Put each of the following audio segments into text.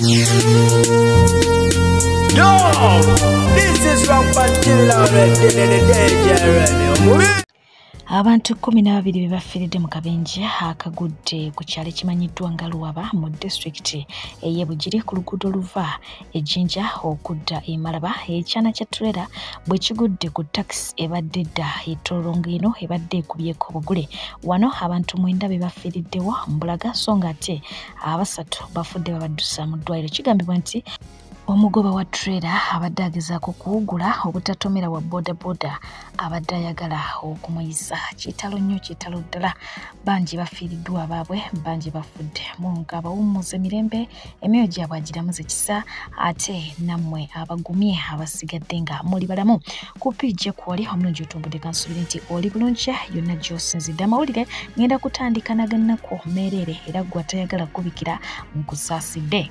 Yo, this is Rampantilla Radio. Abantu 12 bebafiridde mu kabenje akagudde ku kyalo kimanyiddwa nga Luwaba mu district ey'Ebugiri ku luguudo luva ejjinja okudda e Malaba ekyana kya trailer bwe kigudde ku taxi ebadde edda etolongo eno ebadde ekubyeko obugule. Wano abantu 9 bebafiriddewo mbulaga so nga ate abasatu bafudde babaddusa mu ddwaliro. Kigambibwa nti omugoba wa trailer abadde agezaako kuwugula obutatomera wa bodaboda abadde ayagala okumuyisa. Kitalo nnyo, kitalo ddala. Bangi bafiiriddwa abaabwe, bangi bafudde. Mungu abawummuze mirembe, emyoyo gyabwe agiramuze kisa, ate nammwe abagumye abasigadde nga muli balamu. Kupijja kwoli omulungi otumbudde kansubiri nti oli bulungi yonna gy'osinzidde. Amawulire ngenda kutandika nagannako meerere era gwe atayagala kubikira nkusaasidde.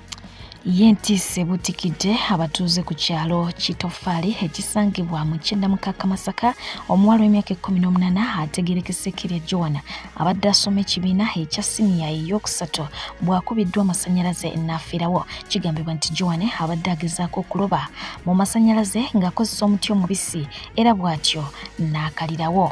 Yentise butikidde abatuuze ku kyalo Kitofaali ekisangibwa mu Kyenda-Mukaka Masaka. Omuwala w'emyaka 18 ategeerekese Kirya Joana abadde asoma ekibiina ekya siniya ey'okusatu bw'akubiddwa amasannyalaze n'afiirawo. Kigambibwa nti Joana abadde agezaako okuloba mu masannyalaze ng'akozesa omuti omubisi era bw'atyo n'akalirawo.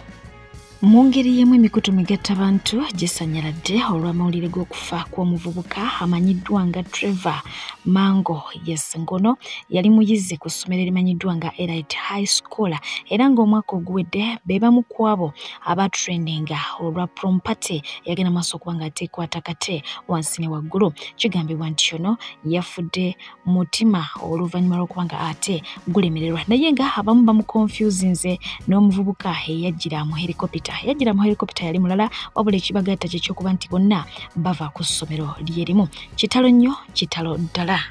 Mu ngeri y'emu emikutu migattabantu gisanyaladde olw'amawulire g'okufa kw'omuvubuka amanyiddwa nga Trevor Mango. Yes, ngono yali muyizi ku ssomero erimanyiddwa nga Elite High School era ng'omwaka oguwedde be bamu ku abo abatrendinga olwa prom party yagenda maaso okuba nga ateekwata kate wansi ne waggulu. Kigambibwa nti ono yafudde mutima oluvannyuma lw'okuba nga ate gulemererwa, naye nga abamu bamukonfusinze n'omuvubuka eyajjira mu helicopter. Yajjira mu helicopter yali mulala wabula ekibagatta kye ky'okuba nti bonna bava ku ssomero lyerimu. Kitalo nnyo, kitalo ddala.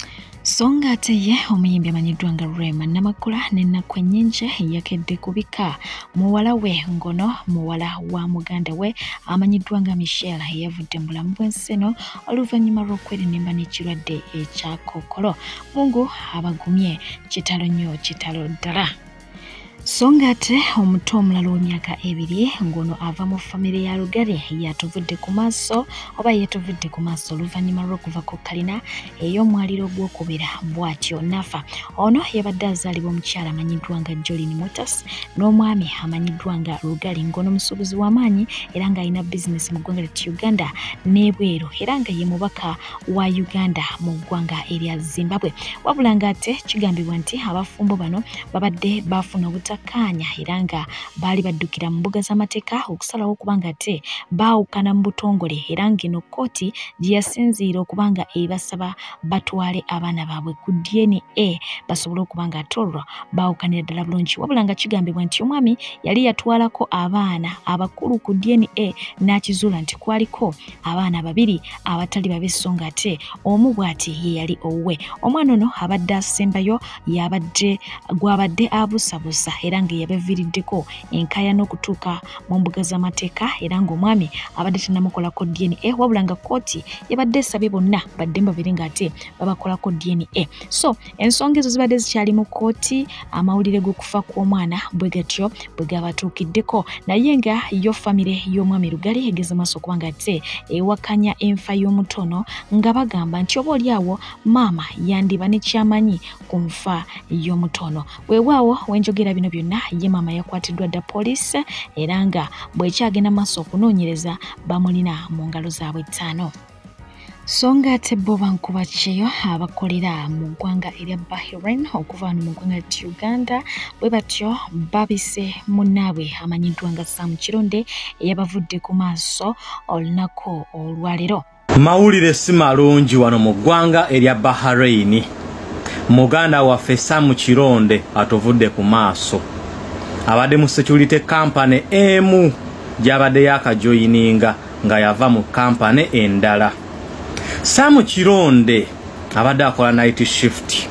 So nga ate ye omuyimbi amanyiddwa nga Rema Namakula n'ennaku ennyingi yakedde kubika muwala we ngono muwala wa muganda we amanyiddwa nga Michelle eyavudde mu bulamu bw'ensi eno oluvannyuma lw'okwerennemba n'ekirwadde ekya kookolo. Mungu abagumye. Kitalo nnyo, kitalo ddala. So nga ate omuto omulala w'emyaka 2 ngono ava mu famire ya Lugari yatuvudde ku maaso oba yetuvudde ku maaso oluvannyuma lw'okuva ku kalina ey'omwaliro gw'okubira bw'atyo nafa. Ono yabadde azaalibwa omukyala amanyiddwa nga Jolini Motors n'omwami amanyiddwa nga Lugari ngono musuubuzi w'amaanyi era ng'alina bizinesi mu ggwanga lya Uganda n'ebweru era nga ye mubaka wa Uganda mu ggwanga erya Zimbabwe. Wabula ng'ate kigambibwa nti abafumbo bano babadde bafuna kanya era nga baali baddukira mu mbuga z'amateeka okusalawo okuba nga ate baawukana mu butongole era ng'eno kkooti gye yasinziira okuba nga ebasaba batwale abaana baabwe ku DNA basobole okuba nga atolwa baawukanira ddala bulungi. Wabula nga kigambibwa nti omwami yali yatwalako abaana abakulu ku DNA n'akizuula nti kwaliko abaana 2 abatali babe so nga ate omu bw'ati ye yali owuwe. Omwana ono abadde asembayo gwabadde abusabusa era nga yabaviiriddeko enkaya n'okutuuka mu mbuga z'amateeka era ng'omwami abadde tannamukolako DNA wabula nga kkooti yabadde esabye bonna badde mbabiri ng'ate babakolako DNA. So ensonga ezo zibadde zikyali mu kkooti, amawulire g'okufa kw'omwana bwe gatyo bwe gabatuukiddeko, naye nga yo famire y'omwami Lugari egeza maaso okuba nga ate ewakanya enfa y'omutono nga bagamba nti oba oliawo maama yandiba nekyamanyi ku nfa y'omutono. Weewaawo wenjogera bino byonna ye maama yakwatiddwa dda poliisi era nga bw'ekyagenda maaso okunoonyereza bamulina mu ngalo zaabwe 5. So nga ate bo bankuba kyeyo abakolera mu ggwanga erya Bahrain okuva wano mu ggwanga lya Uganda bwe batyo babise munnaabwe amanyiddwa nga Sam Kironde eyabavudde ku maaso olunaku olwaleero. Mawulire si malungi wano mu ggwanga erya Bahrain. Muganda waffe Sam Kironde atuvudde ku maaso. Abadde mu security company emu gy'abadde yakajoyininga nga yava mu company endala. Sam Kironde abadde akola night shift.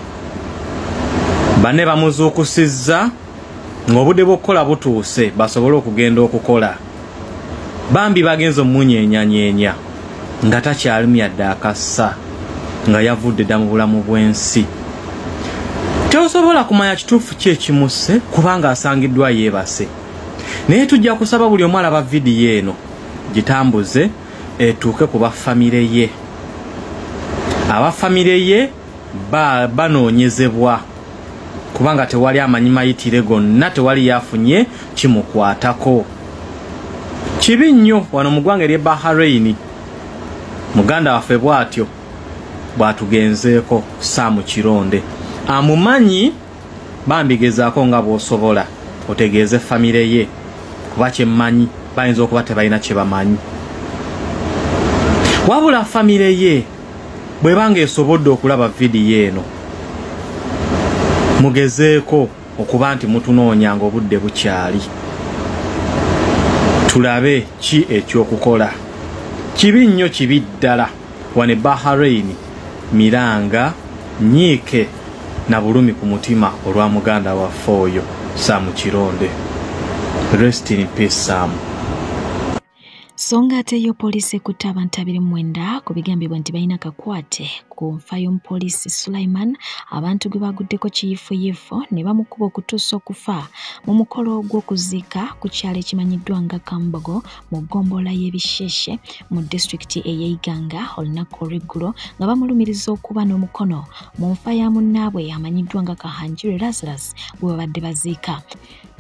Banne bamuzuukusizza ng'obudde bw'okukola butuuse basobole okugenda okukola. Bambi bagenze omunyenyanyeenya nga takyalimu yadde akassa nga yavudde dda mu bulamu bw'ensi. Teosobola kumanya kituufu ki ekimuse kubanga asangiddwa yeebase. Naye tujja kusaba buli omu alaba vidiyo eno gitambuze etuuke ku bafamire ye. Abafamire ye banoonyezebwa kubanga tewali amanyi mayitire gonna, tewali yafunye kimukwatako. Kibi nnyo wano mu ggwanga ery'e Bahrain. Muganda waffe bw'atyo bw'atugenzeeko Sam Kironde. Amumanyi bambigezaako nga bw'osobola otegeeze famire ye kuba kyemmanyi bayinza okuba tebalina kye bamanyi. Wabula famire ye bw'ebanga esobodde okulaba vidiyo eno mugezeeko okuba nti mutunoonya ng'obudde bukyali. Tulabe ki ekyokukola. Kibi nnyo, kibi ddala wane Bahrain, miranga nyiike na bulumi ku mutima olwa muganda waffe oyo Sam Kironde. Rest in peace Sam. Songa ate yo polisi ekutte abantu 29 ku bigambibwa nti balina kakwate ku nfa y'omupoliisi Sulaiman, abantu gwe baguddeko kiyiifuyiifu ne bamukuba okutuusa okufa mu mukolo gw'okuziika ku kyalo ekimanyiddwa nga Kambogo mu ggombolola y'Ebisheshe mu disitulikiti ey'Iganga olunaku olw'eggulo nga bamulumiriza okuba n'omukono mu nfa ya munnaabwe amanyiddwa nga Kahanjire Lazarus bwe babadde baziika.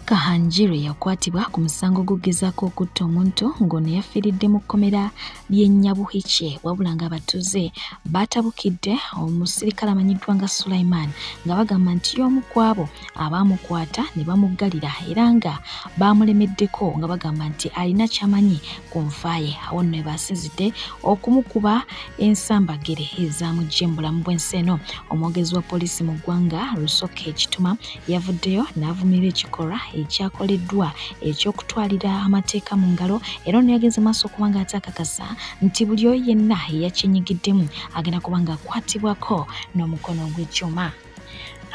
Kahanjire yakwatibwa ku musango gugezaako okutta omuntu ng'ono yafiiridde mu kkomera ly'e Nyabuhiche, wabula ng'abatuuze baatabukidde omusirikale amanyiddwa nga Sulaiman nga bagamba nti y'omu ku abo abaamukwata ne bamuggalira era nga baamulemeddeko nga bagamba nti alina ky'amanyi ku nfa ye. Awo nno baasinzidde okumukuba ensambagere ezaamuggya mu bulamu bw'ensi eno. Omwogezi wa poliisi mu ggwanga Lusoke Kituma yavuddeyo n'avumirira ekikolwa ekyakoleddwa eky'okutwalira amateeka mu ngalo era ono yagenze maaso okuba nga atakakasa nti buli oyo yenna eyakyenyigiddemu agenda kuba nga akwatibwako n'omukono ogw'ekyuma.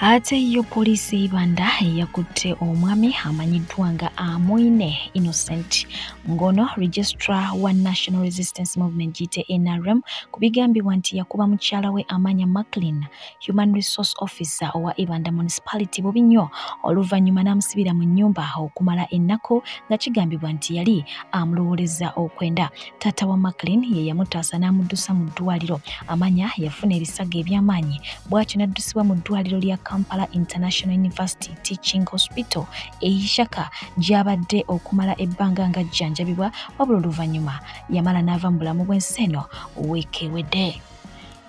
Ate yo poliisi Ibanda yakutte omwami amanyiddwa nga Amoine Innocent ngono registrar wa National Resistance Movement GT NRM ku bigambibwa nti yakuba mukyala we Amanya Macklin, Human Resource Officer owa Ibanda Municipality bubi nnyo oluvannyuma n'amusibira mu nnyumba okumala ennaku nga kigambibwa nti yali amulowooleza okwenda. Taata wa Macklin ye yamutaasa n'amuddusa mu ddwaliro. Amanya yafuna ebisago eby'amaanyi bw'atyo n'addusibwa mu ddwaliro lya Kampala International University Teaching Hospital Ishaka gy'abadde okumala ebbanga nga jjanjabibwa, wabula oluvannyuma yamala n'ava mu bulamu bw'ensi eno wiiki ewedde.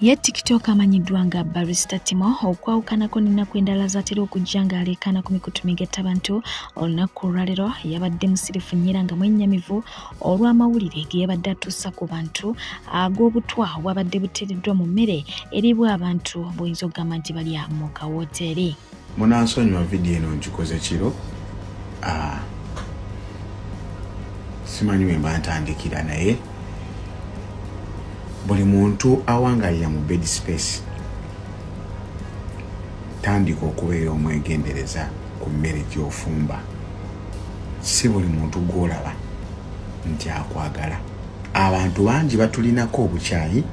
Ye TikTok amanyiddwa nga Barista Timo okwawukanako n'ennaku endala zatera okujja ng'aleekaana ku mikutu migetta abantu olunaku olwaleero yabadde musirifu nnyo era nga mwennyamivu olw'amawulire ge yabadde atuusa ku bantu ag'obutwa obwabadde buteereddwa mu mmere eribwa abantu bw'oyinza okugamba nti balya mu kawooteri. Munansonyiwa vidiyo eno ngikoze kiro. Simanyi bwe mba ntandikira naye buli muntu awangalira mu bed space tandika okubeera omwegendereza ku mmere gy'ofumba. Si buli muntu gw'olaba nti akwagala. Abantu bangi batulinako obukyayi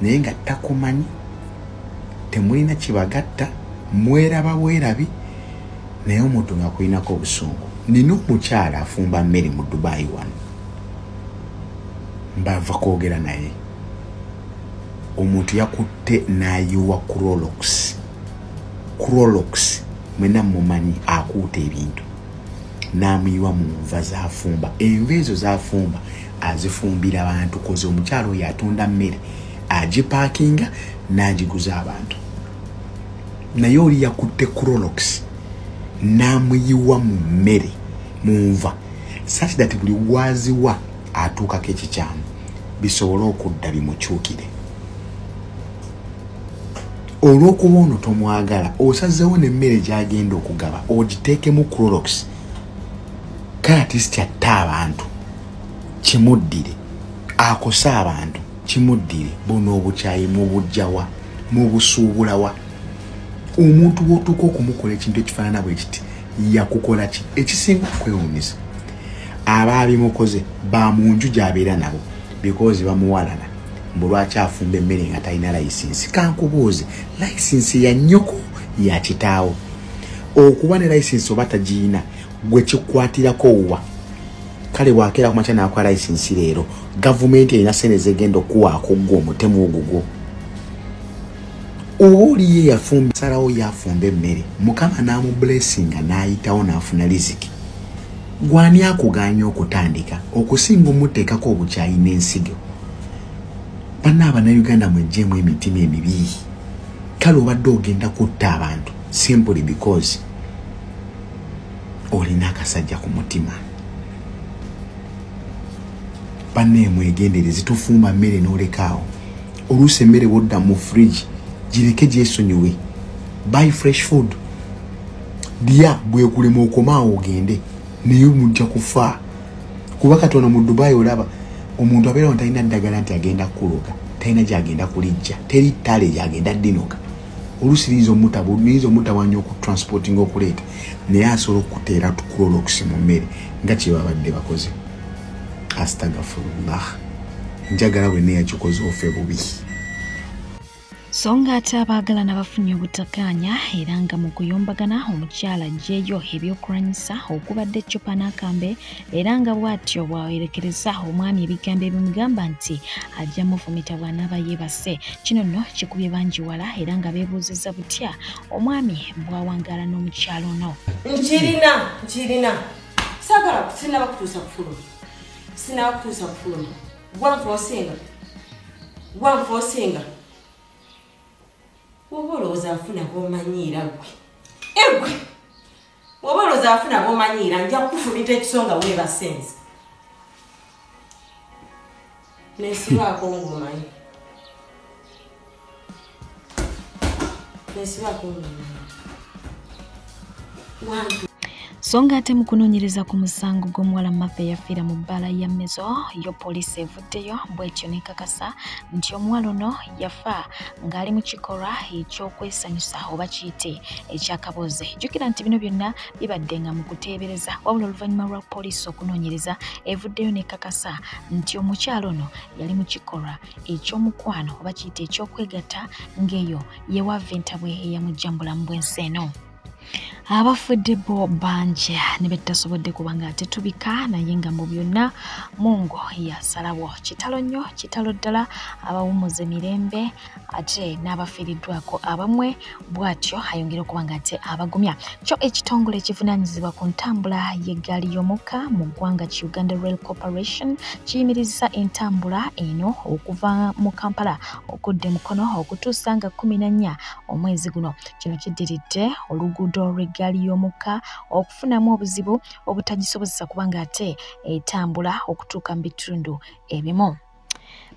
naye nga takumanyi, temulina kibagatta, mweraba bwerabi naye omuntu nga kulinako obusungu. Nina omukyala afumba mmere mu Dubai wano, mbava kwogera naye. Omuntu yakutte n'ayiwa Clorox mwena mumanyi akuuta ebintu, n'amuyiwa mu nva z'afumba. Enva ezo z'afumba azifumbira abantu koze omukyalo oyo atunda mmere agipaakinga n'agiguza abantu. Naye oli yakutte Clorox n'amuyiwa mu mmere mu nva such that buli waziwa atuukako ekikyamu bisobole okudda bimukyukire. Olw'okuba ono tomwagala osazeewo n'emmere gy'agenda okugaba ogiteekemu Clorox, kaatisiti atta abantu kimuddire, akosa abantu kimuddire. Buno obukyayi mubujjawa, mubusuubulawa. Omuntu bw'otuuka okumukola ekintu ekifaanana bwe kiti yakukola ki? Ekisinga okwewuunyisa abaabimukoze ba mu nju gy'abeera nabo because bamuwalana mbu lwaki afumba emmere nga talina layisinsi. Kankubuuze, layisinsi ya nnyoko ya kitaawo. Okuba ne layisinsi oba tagiyina gwe kikwatirako wa? Kale bwakeera ku makya n'akola layisinsi leero gavumenti erina ssente zegenda okuwaako gwe omutemu ogugwo. oli yafumba sarawo yafumba emmere mukama namu blessing naayitawo naafuna riziki gwani akuganya okutandika okusinga omuteekako obukyayi n'ensigo banna Abannayuganda mwejjeemu emitima emibi kale obadde ogenda kutta abantu simply because olina akasajja ku mutima banne mwegendere zitufumba mmere n'olekaawo oluusi emmere bwodda mu fridge gireke gyesonyiwe buy fresh food lya bwekulema okomaawo ogende naye mujja kufa kuba katono mu Dubai olaba omuntu abeera talina ddagala nti agenda kuloga talina gyagenda kulijja teri ttale gyagenda ddinoga oluusi liizo mutabanya okutransporting okuleeta naye asobola okuteera tukulolokisi mu mmere nga kye babadde bakoze. Astagfirullah njagala bwe neyakikoze ofe bubi. So nga ate abaagalana bafunye obutakkaanya era nga mu kuyombagana omukyala ajjeeyo ebyokulwanyisa okubadde eccupa n'akambe era nga bw'atyo bwawerekereza omwami ebigambo ebimugamba nti ajja mufumita bw'anaaba yeebase. Kino nno kikubye bangi wala era nga beebuuzizza butya omwami bw'awangaala n'omukyala ono. Nkirina saagala sinaba kutuusa ku fulumu gwanfoosinga woba olowooza afuna bw'omanyiira gwe woba olowooza afuna bw'omanyiira nja kukufumita ekisonga weebasenze nesibaako ng'omanyi wantu. So nga ate mu kunoonyereza ku musango gw'omuwala Maffe eyafiira mu bbaala ya Mezo yo poliisi evuddeyo bw'etyo n'ekakasa nti omuwala ono yafa ng'ali mu kikolwa eky'okwesanyusa oba kiyite ekyakabooze. Jjukira nti bino byonna bibadde nga mu kuteebereza wabula oluvannyuma lwa poliisi okunoonyereza evuddeyo n'ekakasa nti omukyala ono yali mu kikolwa eky'omukwano oba kiyite eky'okwegatta ng'eyo yeewava entabwe eyamujjambula mu bwensi eno. Abafudde bo bangi ne betasobodde kubanga ate tubika naye nga mu byonna Mungu yasalawo. Kitalo nnyo kitalo ddala abawummuza emirembe ate n'abafiiriddwako abamwe bw'atyo ayongera okubanga ate abagumya. Kyo ekitongole ekivunaanyizibwa ku ntambula y'eggaali y'omukka mu ggwanga ki Uganda Rail Corporation kiyimirizza entambula eno okuva mu Kampala okudda e Mukono okutuusa nga 14 omwezi guno. Kino kiddiridde oluguudo lw'eggaali y'omukka okufunamu obuzibu obutagisobozesa kubanga ate etambula okutuuka mu bitundu ebimu.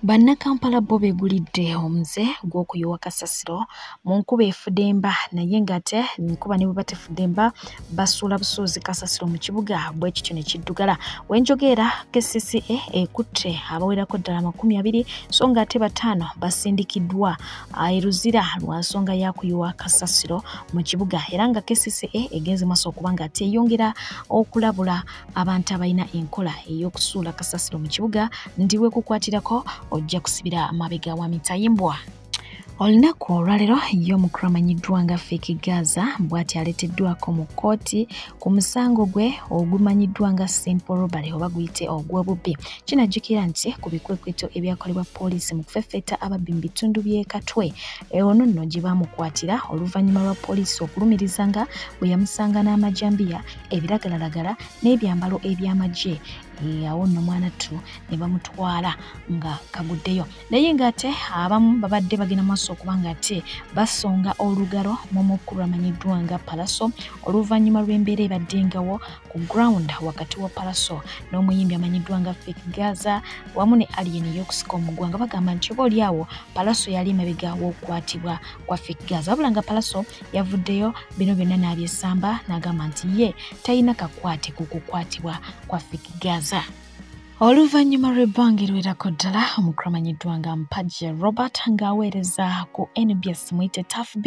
Bannakampala bo beegulidde omuze gw'okuyoowa kasasiro mu nkuba efudde emba naye ng'ate enkuba ne bwe batefudde emba basuula busuuzi kasasiro mu kibuga bwe kityo ne kiddugala. Wenjogeera KCCA ekutte abawerako ddala 20 so ng'ate 5 basindikiddwa eruzira lwa nsonga ya kuyoowa kasasiro mu kibuga era nga KCCA egenze maaso okuba ng'ate eyongera okulabula abantu abalina enkola ey'okusuula kasasiro mu kibuga ndi we kukwatirako ojja kusibira amabega wa mitayimbwa. Olunaku olwaleero ye omukulu amanyiddwa nga Fake Gaza bw'ati aleeteddwako mu kkooti ku musango gwe ogumanyiddwa nga simple robbery oba guyite ogw'obubbi. Kinajjukira nti ku bikwekweto ebyakolebwa poliisi mu kufeffeta ababbi mu bitundu by'e Katwe ono nno gye baamukwatira oluvannyuma lwa poliisi okulumiriza nga bwe yamusanga n'amajambiya ebiragalalagala n'ebyambalo eby'amagye awo nno mwana tu ne bamutwala nga kaguddeyo naye ng'ate abamu babadde bagenda maaso okuba ng'ate basonga olugalo mu mukulu amanyiddwa nga Palaso oluvannyuma lw'embeera ebaddengawo ku ground wakati wa Palaso n'omuyimbi amanyiddwa nga Fake Gaza wamu ne alien y'okusika omuggwanga bagamba nti oba oliawo Palaso yali emabega w'okukwatibwa kwa Fake Gaza wabula nga Palaso yavuddeyo bino byonna n'abyesamba n'agamba nti ye talina kakwate ku kukwatibwa kwa Fake Gaza. Oluvannyuma lw'ebbanga eriwerako ddala omukulu amanyiddwa nga Mpajje Robert ng'aweereza ku NBS muyite TAFB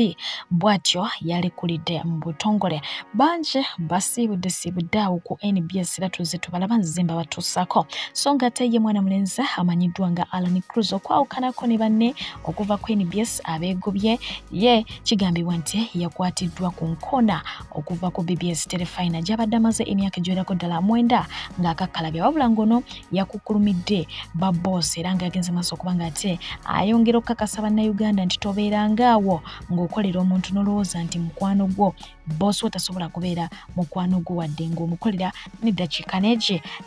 bw'atyo yalekulidde mu butongole bangi basiibudde awo ku NBS era tuze tubalaba nzimba batuusaako so ng'ate ye mwana mulenzi amanyiddwa nga Alan Cruz okwawukanako ne banne okuva ku NBS abeegobye ye kigambibwa nti yakwatiddwa ku nkoona okuva ku BBS Telefina gy'abadde amaze emyaka egiwerako ddala 9 ng'akakkalabya wabula ng'ono yakukulumidde ba boss era nga agenze maaso okubanga ate ayongera okukakasa bannayuganda nti tobeerangaawo ng'okolera omuntu n'olowooza nti mukwano gwo boss we tasobola kubeera mukwano gwo wadde ng'omukolera n'eddakiika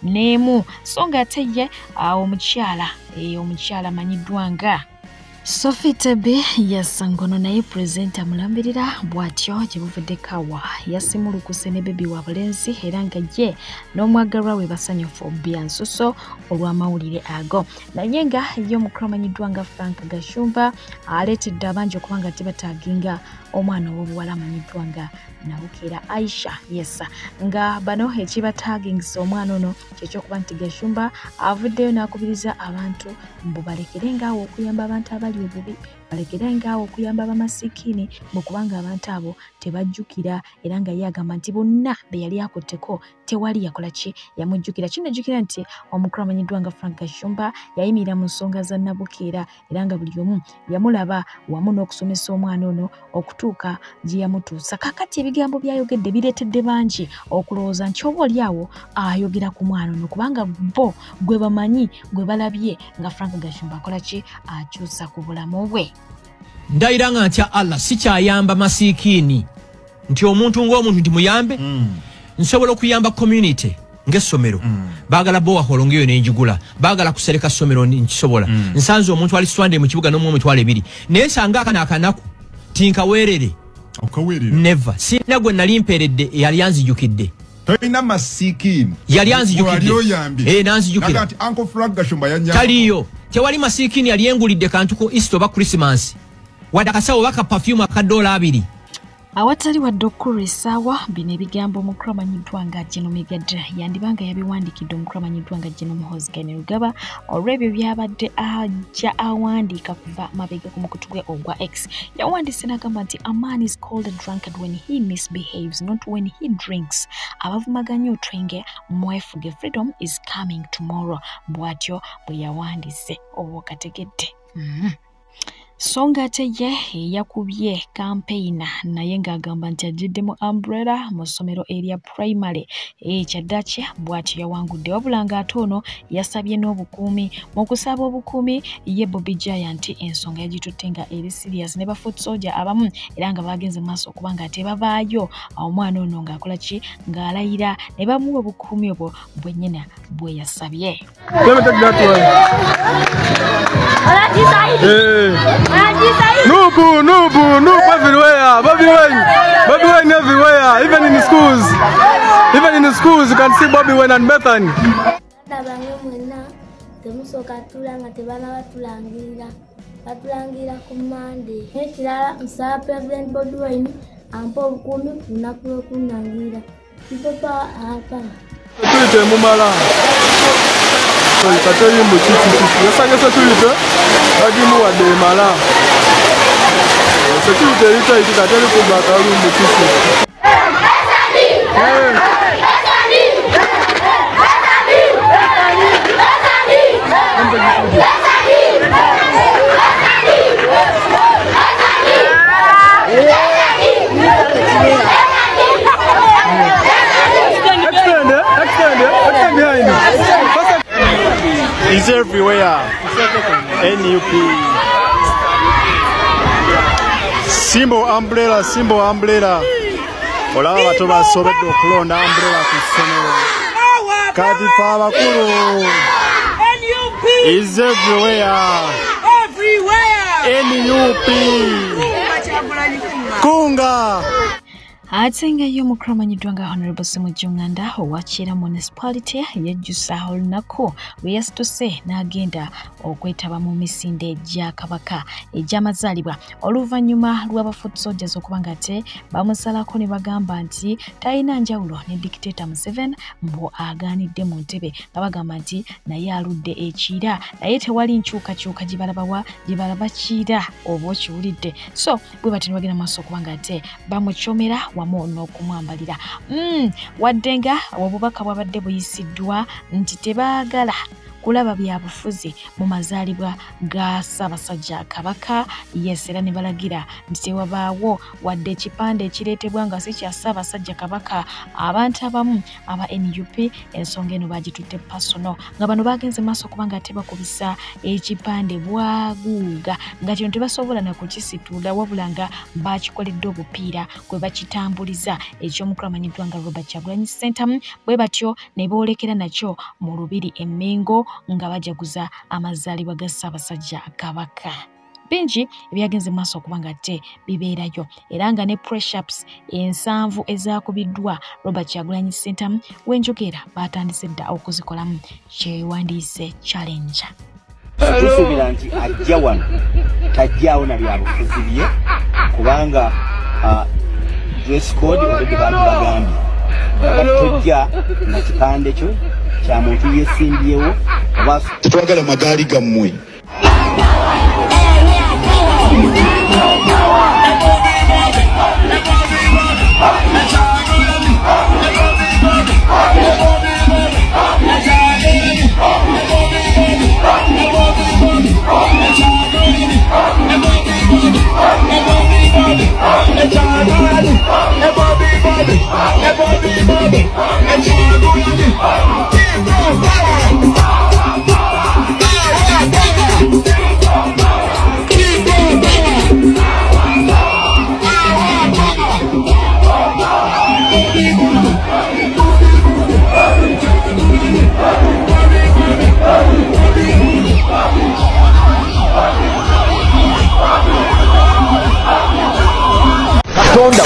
n'emu so ng'ate ye omukyala amanyiddwa nga Sophie Tebe yasangono naye presenter mulambirira bw'atyo gye buvudde kawa yasimulukuse ne bebi wa bulenzi era nga ye n'omwagalwa we basanyufu Byansuso olw'amawulire ago naye nga ye omukulu amanyiddwa nga Frank Gashumba aleetedde abangi okuba nga tebataginga omwana ow'obuwala amanyiddwa nga Nabukera Aisha yesa nga bano ekibatagingisa omwana ono kyekyokuba nti Gashumba avuddeyo n'akubiriza abantu mbu balekerengaawo okuyamba abantu abali obubi balekerengaawo okuyamba bamasikini mukubanga abantu abo tebajjukira era nga ye agamba nti bonna be yali akutteko tewali yakola ki yamujjukira kinajjukira nti omukulu amanyiddwa nga Frank Gashumba yayimirira mu nsonga za Nabukera era nga buli omu yamulaba wamu n'okusomesa omwana ono okutuuka gye yamutuusa kakati ebigambo byayogedde bireetedde bangi okulowooza nti oba oli awo ayogera ku mwana ono kubanga bo gwe bamanyi gwe balabye nga Frank Gashumba akola ki akyusa ku bulamu bwe ndayira nga ntya Allah sikyayamba masiikini nti omuntu ng'omuntu nti muyambe nsobola okuyamba community ng'essomero baagala bowahoolo ngeyo nenjigula baagala kusereka ssomero nkisobola nsanze omuntu ali swande mu kibuga n'omu emitwalo 2 naye nsanga akanaakanaku tinkaweerere never sina gwe nali mpeeredde yali anzijukidde toyina masiikini yali anzijukidde nanzijukira taliyo tewali masiikini yali engulidde kantu ku Easter oba Christmas wadde akasawo baka perfume akadola 2 awatali wadde okkulwa essaawa bino ebigambo omukulu amanyiddwa nga Geno Megad yandibanga yabiwandikidde omukulu amanyiddwa nga Geno Muhoozi Rugaba olw'ebyo byabadde ajja awandiika kuva mabega ku mukutu gwe ogwa X yawandiise n'agamba nti a man is called a drunkard when he misbehaves not when he drinks abavumaganya otwenge mwefuge freedom is coming tomorrow bw'atyo bwe yawandiise oba okategedde songa ate ye yakubye campaign naye ng'agamba nti ajiddemu umbrella mu ssomero erya primary kyaddaaki bw'atyo yawangudde wabula ng'ate ono yasabye n'obukuumi mu kusaba obukuumi ye Bobby Giant ensonga yagitutte nga eri serious ne ba foot soldier abamu era nga bagenze maaso okuba nga tebavaayo omwana ono ng'akola ki ng'alayira ne bamuwa obukuumi obwo bwennyina bwe yasabye. Nubu everywhere. Bobby Wine everywhere. Even in the schools, you can see Bobby Wine and Bethany. Batulangira ku Monday. Ekirala nsaba President Bobby Wine ampa obukuumi ku lunaku lw'okunnangira. Pipopa apa. Tulite mumala. Katoyimbu kiki. Yasangese tulite. Bagimuwadde emala. Security itaiti kateri kuba kalumbu kiki. Extend behind. It's everywhere. NUP. Simbo umbrella. Olaba bato basobedde okulonda umbrella ku ssomero. Kati fa abakulu. NUP is everywhere. NUP. Kunga. ate nga ye omukulu amanyiddwa nga Honorable Ssemujju Nganda owa Kyela Municipality yajjusa olunaku lwe yasituse n'agenda okwetaba mu misinde gya Kabaka egy'amazaalibwa oluvannyuma lw'aba foot soldiers okuba nga te bamusalako ne bagamba nti talina njawulo ne Dictator Museveni mbu agaanidde mu ntebe nga bagamba nti naye aludde ekiira naye tewali nkyukakyuka gye balaba kiira oba okiwulidde so bwe bati ne bagenda maaso okuba nga te bamukyomera wamu n'okumwambalira wadde nga obubaka bwabadde buyisiddwa nti tebaagala kulaba byabufuzi mu mazaalibwa ga Ssaabasajja Kabaka. Yes, era ne balagira nti tewabaawo wadde ekipande ekireetebwa nga si kya Ssaabasajja Kabaka. Abantu abamu aba NUP ensonga eno bagitutte pasono, nga bano bagenze maaso kuba nga tebakubisa ekipande bwaguuga, nga kino tebasobola na kukisitula wabula nga bakikoledde obupiira kwe bakitambuliza. Ekyomukulu amanyiddwa nga Robert Kyagulanyi Ssentamu bwe batyo ne boolekera nakyo mu Lubiri e Mengo nga bajaguza amazaalibwa ga Ssaabasajja Kabaka. Bingi ebyagenze mu maaso okuba nga te bibeerayo, era nga ne press-ups 7 ezaakubiddwa Robert Kyagulanyi Ssentamu wenjogera batandise dda okuzikolamu kyewandiise challenge. Tusuubira nti ajja wano tajjaawo na byabufuzi bye kubanga dress code already bantu bagambye tojja na kipande kyo kya muntu yeesimbyewo oba tetwagala magaali gammwe. Katonda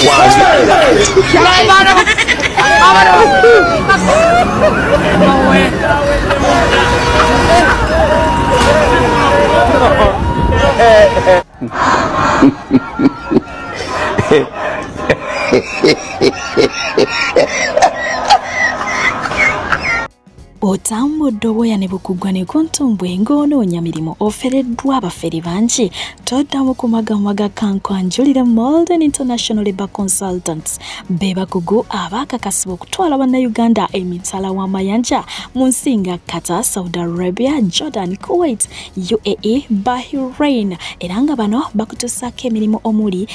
Otambudde obwoya ne bukugwa ne kuntumbwe ng'onoonya mirimu ofereddwa abafere bangi toddamu kumagamaga kankwanjulira Molden International Labour Consultants be bakugu abaakakasibwa okutwala bannayuganda emitala w'amayanja mu nsi nga Qatar, Saudi Arabia, Jordan, Kuwait, UAE, Bahrain era nga bano bakutuusako emirimu omuli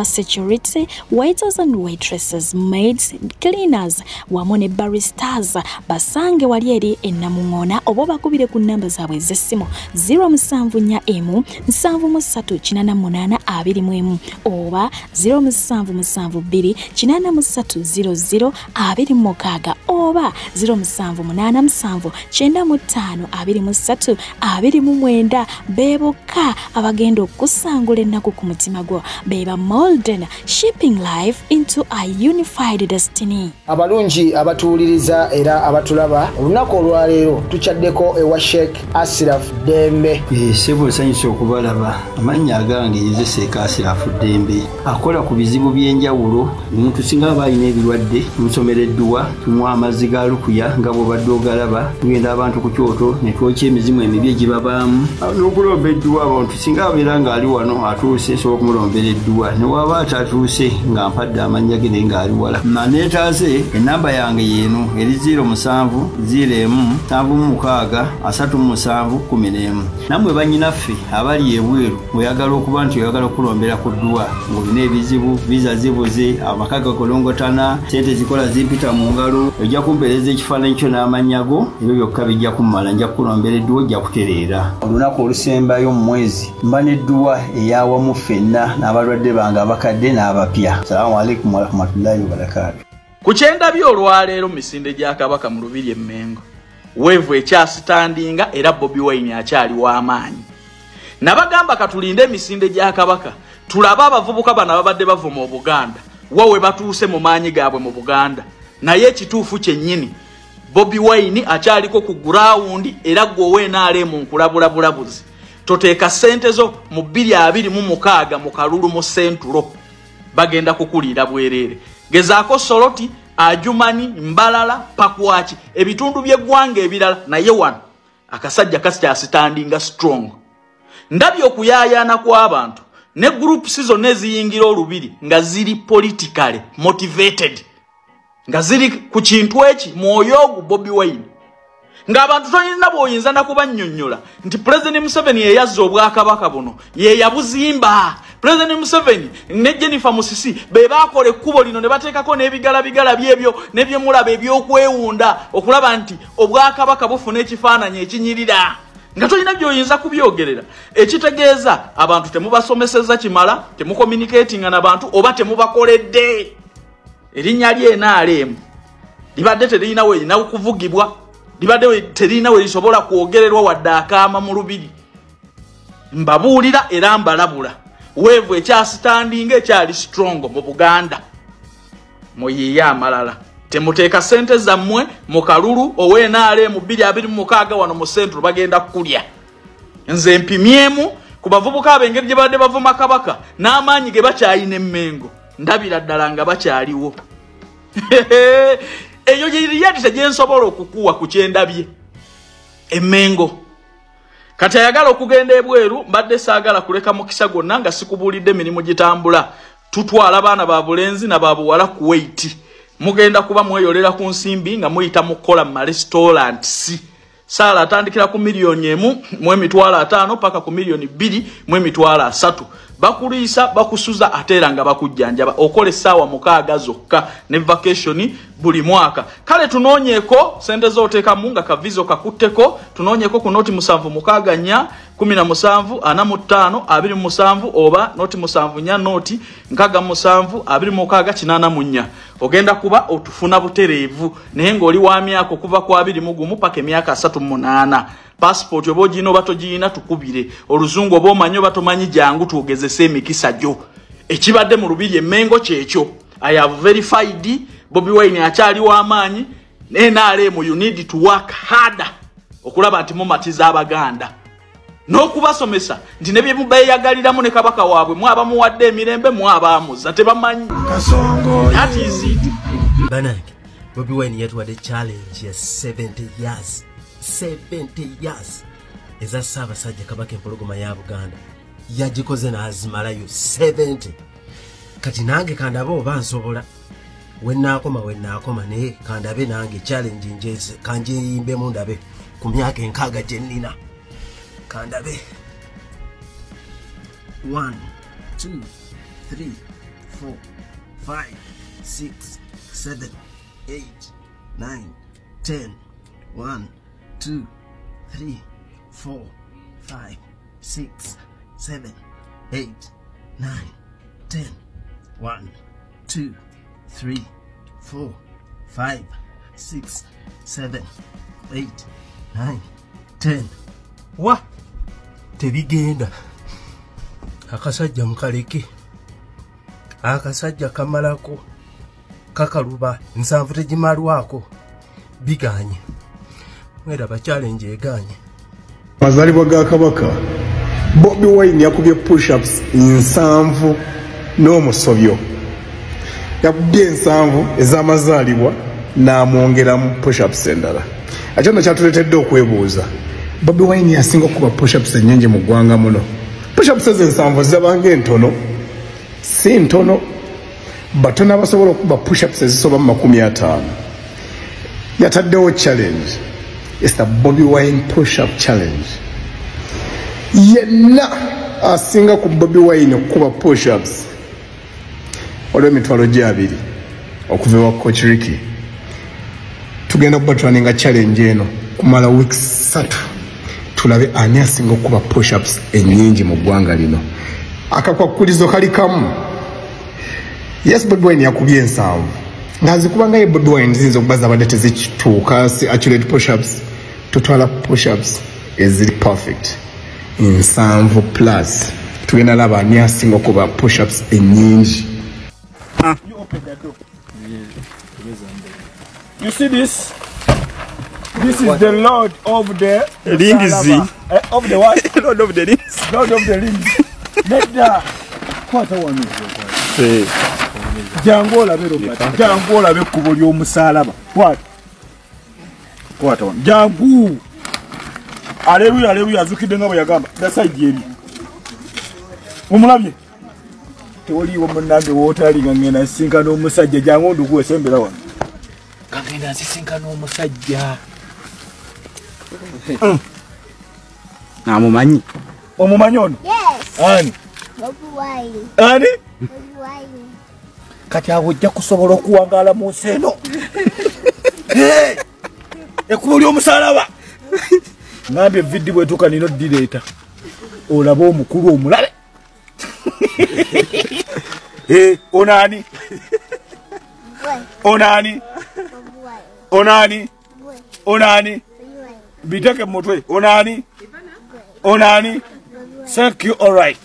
security, waiters and waitresses, maids, cleaners wamu ne baristas. Basange wali eri ennamuŋŋoona oba bakubire ku nnamba zaabwe ez'essimu 074 738 21 oba 0772 83 00 oba 0787 95 23 29 beebokka abagenda okusangula ennaku ku mutima gwo. Beba Molden, shipping life into a unified destiny. Abalungi abatuuliriza era abatulaba olunaku olwaleero tuchaddeko ewa Sheikh Ashraf Dembe. Sebo sanyusa okubalaba. Amannya agange Seeka Ashraf Dembe akola ku bizibu by'enjawulo. Omuntu singa abalina ebirwadde tumusomereddwa, tumuwa amazzi ga lukuya nga bw'obadde ogalaba, tugenda abantu ku kyoto ne twokya emizimu emibi egibabaamu n'okulomba edduwa. Abantu singa abeera ng'ali wano atuuse sobola okumulombera edduwa, ne waba atatuuse nga mpadde amannya ge naye ng'ali wala. Neetaase ennamba yange yeeno eri 0701763711. Nammwe bannyinaffe abali ebweru oyagala okuba nti oyagala okulombera ku dduwa ng'olina ebizibu, viza zibuze, amaka gakolongotana, sente zikola zimpita mu ngalo, ojja kumpeereza ekifaananyi kyo n'amannya go, ebyo byokka bijja kummala. Nja kukulombera edduwa, ojja kutereera. Olunaku olusembayo mu mwezi mba n'edduwa ey'awamu ffenna n'abalwadde bange abakadde n'abapya. Salaamu alaikum warahmatullahi wabarakatuh. Ku kyendabye olwaleero mu misinde gya Kabaka mu Lubiri e Mengo, weevu ekyasitandinga era Bobi Wine akyali w'amaanyi. Nabagamba katulinde emisinde gya Kabaka tulabe abavubuka bano ababadde bavuma Obuganda wawe batuuse mu maanyi gaabwe mu Buganda. Naye ekituufu kyennyini Bobi Wine akyaliko ku ground era gwowe naale mu nkulabulabulabuzi. Toteeka ssente zo mu 2026 mu kalulu mu sentulo bagenda kukuliira bwereere. Gezaako Soroti, Ajumani, Mbalala, Pakwaki, ebitundu by'eggwanga ebirala, naye wano akasajja kakyasitandinga strong. Ndabye okuyaayaana kw'abantu ne groups zonna eziyingira Olubiri nga ziri politically motivated, nga ziri ku kintu eki mwoyo ogwo Bobi Wine. ng'abantu toyinza bw'oyinza nakubannyonnyola nti President Museveni ye yazza obwakabaka buno ye yabuzimba. President Museveni ne Jennifer Musisi be baakola ekkubo lino ne bateekako n'ebigala byebyo ne bye mulaba ebyokwewunda okulaba nti obwakabaka bufuna ekifaananyi ekinyirira. Nga tolina by'oyinza kubyogerera ekitegeeza abantu temubasomeseza kimala, temucommunicatinga n'abantu oba temubakoledde. Erinnya lye NRM libadde terina we lina kuvugibwa, libadde terina we lisobola kwogererwa wadde akaama mu lubiri. Mbabuulira era mbalabula weevu ekyasitandinga ekyali strong mu Buganda. Muyiye amalala temuteeka sente zammwe mu kalulu owe NRM 2026 wano mu central bagenda kulya. Nze mpimyemu ku bavubuka ab'engeri gye badde bavuma kabaka n'amaanyi ge bakyayina Emmengo ndabira ddala nga bakyaliwo. Eyo yiri tegyensobola okukuwa ku kyendabye Emmengo. Kati ayagala okugenda ebweru mbadde saagala kuleka mukisa gonna nga sikubuulidde emirimu gitambula. Tutwala abaana ba bulenzi na babuwala Kuwait. Mugenda kuba mweyolera ku nsimbi nga muyita mukola mu restaurants. Sala atandikira ku miliyoni 1.5 paka ku miliyoni 2.3. Bakuliisa bakusuza atera nga bakujjanjaba okole sawa mukaaga zokka ne vacation buli mwaka. Kale tunoonyeko sente zoteeka munga kavizo kakutteko tunoonyeko ku noti 7 mukaaga nya 17 45 27 oba noti 7 nya noti nkaga 7 26 kinana munya. Ogenda kuba otufuna butereevu naye ng'oli wa myaka kuva ku 21 paka emyaka 38. Passport obo gino batogiina tukubire oluzungu obo manyo batomanyi jangu tuogezese emikisa gyo ekibadde mu lubiri Emmengo kyekyo. I have verified Bobi Wine akyali w'amaanyi NRM you need to work harder okulaba nti mumatiza Abaganda n'okubasomesa nti ne bye mubeeyagaliramu ne kabaka waabwe mwaba muwadde emirembe mwabaamuza tebamanyi kasongo. That is it. Banange Bobi Wine yatuwadde challenge ya 70 years. 70 years eza Ssaabasajja Kabaka empologoma ya Buganda yagikoze n'azimalayo 70. Kati nange kandabe oba nsobola wennaakoma naye kandabe nange challenge njeze kanje yimbemu ndabe ku myaka enkaaga gye nnina kandabe. 1 2 3 4 5 6 7 8 9 10 1 2 3 4 5 6 7 8 9 10 1 2 3 4 5 6 7 8 9 10. Wa tebigenda akasajja mukaleke akasajja kamalako kakaluba nsanvu tegimalwako biganye mwera ba challenge eganye. Mazalibwa ga kabaka Bobi Wine yakubye push-ups nsanvu n'omusobyo. Yakubye ensanvu ez'amazaalibwa n'amwongeramu push-ups endala. Ate nno kyatuleetedde okwebuuza Bobi Wine yasinga okuba push-ups ennyingi mu ggwanga muno. Push-ups ensanvu zibanga entono si ntono batono abasobola okuba push-ups ezisoba mu 50. Yataddewo challenge. It's the Bobi Wine push-up challenge. Yenna asinga ku Bobi Wine okuba push-ups olw'emitwalo gye 2 okuva ewa Coach Ricky. Tugenda kubatwaninga challenge eno kumala weeks 3 tulabe ani asinga okuba push-ups ennyingi mu ggwanga lino. Akakwakulizo kali kamu. Yes, Bobi Wine yakubye ensanvu ngazikubanga ye Bobi Wine zinzo okubaza abadde tezikituuka si accurate push-ups. Tutwala push-ups eziri perfect nsanvu plus tugenda laba ani asinga okuba push-ups ennyingi. You open that door. You see this? This is the Lord of the rings. Of the what? Lord of the rings. Lord of the rings. Let the quarter one. Jangola bero pati. Jangola bekubo ly'omusalaba. What? Quarter one. Jangu. Hallelujah, hallelujah. Zukide ngabo yagamba. Daside yeri. Omulabye. Tewali omunange wotali ngena sinka n'omusajja jangu ndugu esembera wano. Kagenda sisinka n'omusajja. Namumanyi. Omumanyi ono? Yes. Ani? Ani? Kati awo ojja kusobola okuwangaala mu nsi eno. Ekkubo ly'omusalaba. Ngambye viddi bwetuuka nino direeta. Olaba omukulu omulabe. Onani? Onani? Onani? Onani? Biteke mutwe. Onani? Onani? Thank you, all right.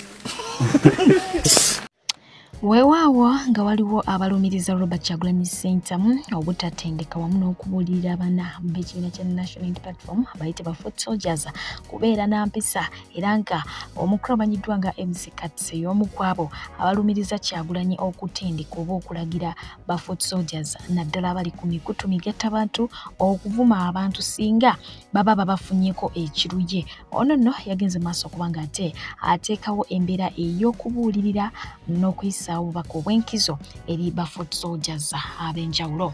Weewaawo nga waliwo abalumiriza Robert Kyagulanyi Ssentamu obutatendeka wamu n'okubuulirira abana b'ekibiina kya National Unity Platform abayite ba Foot Soldiers kubeera na mpisa era nga omukulu amanyiddwa nga MC Katse y'omu kwabo abalumiriza Kyagulanyi okutendeka oba okulagira ba Foot Soldiers naddala abali ku mikutu migattabantu okuvuma abantu singa baba babafunnyeko ekiruye. Ono nno yagenze maaso kubanga ate ateekawo embeera ey'okubuulirira n'okuyisa obubaka obw'enkizo eri ba Foot Soldiers ab'enjawulo.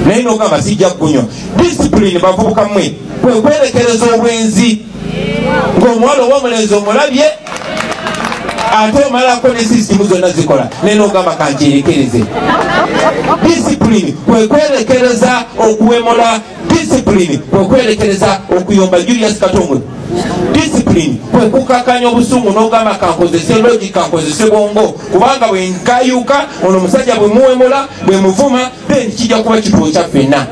Naye n'ogamba sijja kunywa discipline bavubuka mmwe kwe kwerekereza obwenzi ng'omuwala ow'omulenzi omulabye ate omalako ne sisitimu zonna zikola naye n'ogamba kankirekereze. Discipline kwe kwerekereza okuwemula. Discipline kwe kwerekereza okuyomba Julius Katongwe. Discipline kwe kukakanya obusungu n'ogamba kankozese logic kankozese bongo kubanga bwe nkayuka ono omusajja bwe muwemula bwe muvuma then kijja kuba kituo kya ffenna.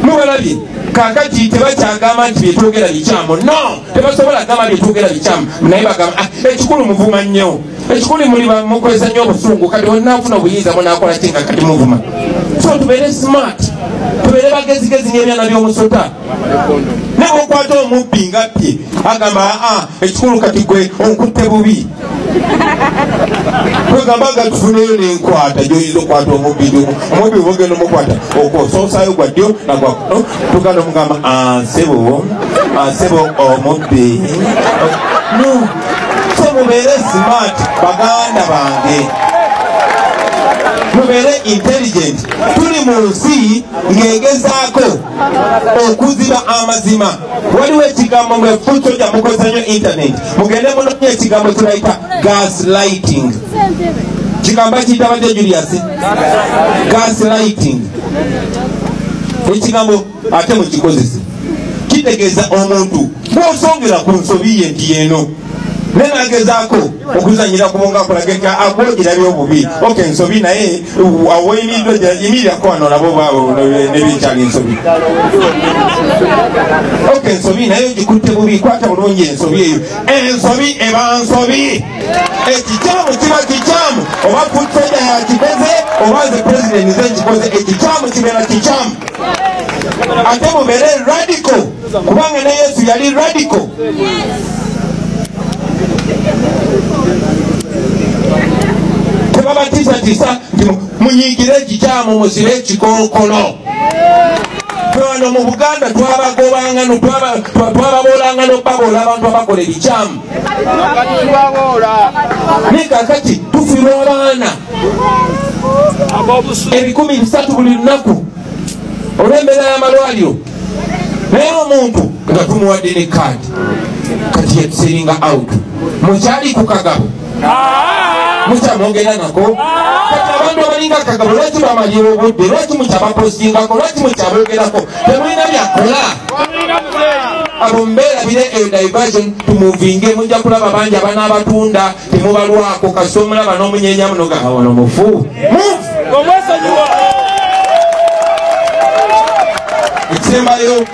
Mubalabye kakati tebakyagamba nti byetwogera bikyamu. No, tebasobola gamba byetwogera bikyamu naye bagamba ekikulu muvuma nnyo. Ekikulu muli mukozesa nnyo obusungu kati onnaafuna obuyinza munaakola ki nga kati muvuma. So tubeere smart, tubeere bagezigezi n'ebyana by'omusota. Ne bw'okwata omubbi nga ppye agamba ekikulu kati gwe onkutte bubi. Kwegamba nga tufuneyo n'enkwata gy'oyinza okukwata omubbi. Omubbi bw'ogenda omukwata okosoosayo gwa ddyo nagwa kuno tuganda omugamba nsebo omubbi. No, so mubeere smart baganda bange. Mubeere intelligent. Tuli mu nsi ng'egezaako okuziba amazima. Waliwo ekigambo mwe Foot Soldiers mukozesa nnyo internet. Mugende munoonye ekigambo kirayita gaslighting. Kigambo kitabadde Julius. Gaslighting. Ekigambo ate mukikozese. Kitegeeza omuntu bw'osongera ku nsobi ye nti yeeno. Nenagezaako okuzanyira kubonga kulageka agwogira byobubi. Okay, nsobi naye awoyimiddwa yimirirako wano nabo baabo nebikyali nsobi. Okay, nsobi naye gikutte bubi kwata bulungi ensobi eyo. Ensobi eba nsobi. Ekikyamu kiba kikyamu. Oba Foot Soldiers yakikoze oba ze president ze kikoze ekikyamu kibeera kikyamu. Ate mubeere radical kubanga ne Yesu yali radical. Tebabatisa nti munyigire ekikyamu musibe ekikookolo. Wano mu Buganda twabagobanga twababolanga n'obabola abantu abakola ebikyamu. Ne kakati tufiirwa abaana 300 buli lunaku olw'embeera y'amalwaliro. Naye omuntu nga tumuwadde ne kaadi kati yetuseringa out. Mukyali ku kagabo mukyamwogera nako kati abantu abalinga kagabo lwaki bamalira obudde lwaki mukyabapostingako lwaki mukyaboogerako temulina byakola. Abo mbeerabire eyo diversion tumuvinge mujja kulaba bangi abana abatunda temubalwako kasi omulaba n'omunyeenya muno gawano mufu. Ekisembayo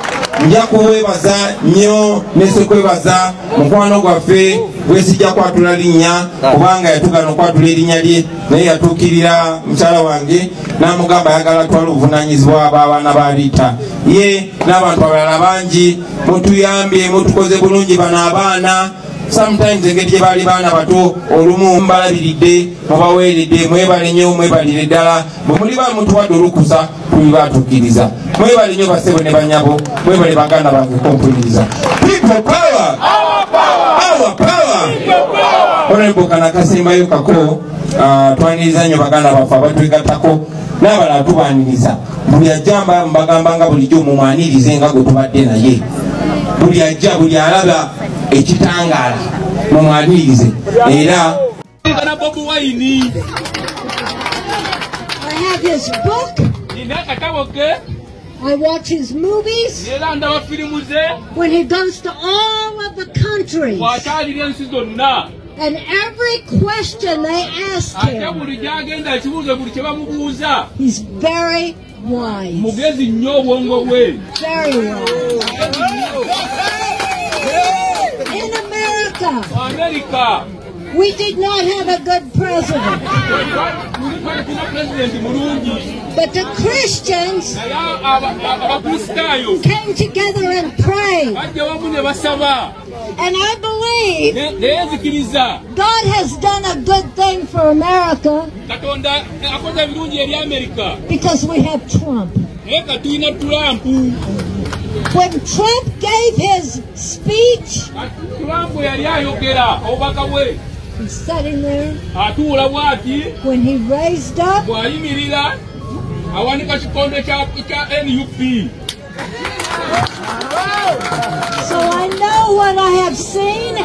nja kuwebaza nnyo nesekwebaza mukwano gwaffe gwesijja kwatula linnya kubanga yatugana okwatula erinnya lye naye yatuukirira mukyala wange n'amugamba ayagala twala obuvunanyizibwa b'abaana ba Liita. Ye n'abantu abalala bangi mutuyambye mutukoze bulungi bano abaana. Sometimes engeri gye baali baana bato olumu mbalabiridde mubaweeredde mwebale nnyo mwebalire ddala bwe muli ba mutuwadde olukusa tulibatuukiriza. Mwebale nnyo basebo ne banyabo mwebale baganda bange kompuliriza. People power! Our power! Honorable Kanakasembayo Kako twaniriza nnyo baganda baffe abatwegattako n'abalala tubaaniriza. Buli ajjamba mbagamba nga bulijjo mumwanirize nga gwe tubadde naye. buli ajja buli alaba ekitangaala mumwanirize era I have his book. I watch his movies. When he goes to all of the countries. And every question they ask him, he's very wise. Very wise. In America, we did not have a good president. But the Christians came together and prayed. And I believe God has done a good thing for America because we have Trump. When Trump gave his speech, he's sitting there. When he raised up, so I know what I have seen.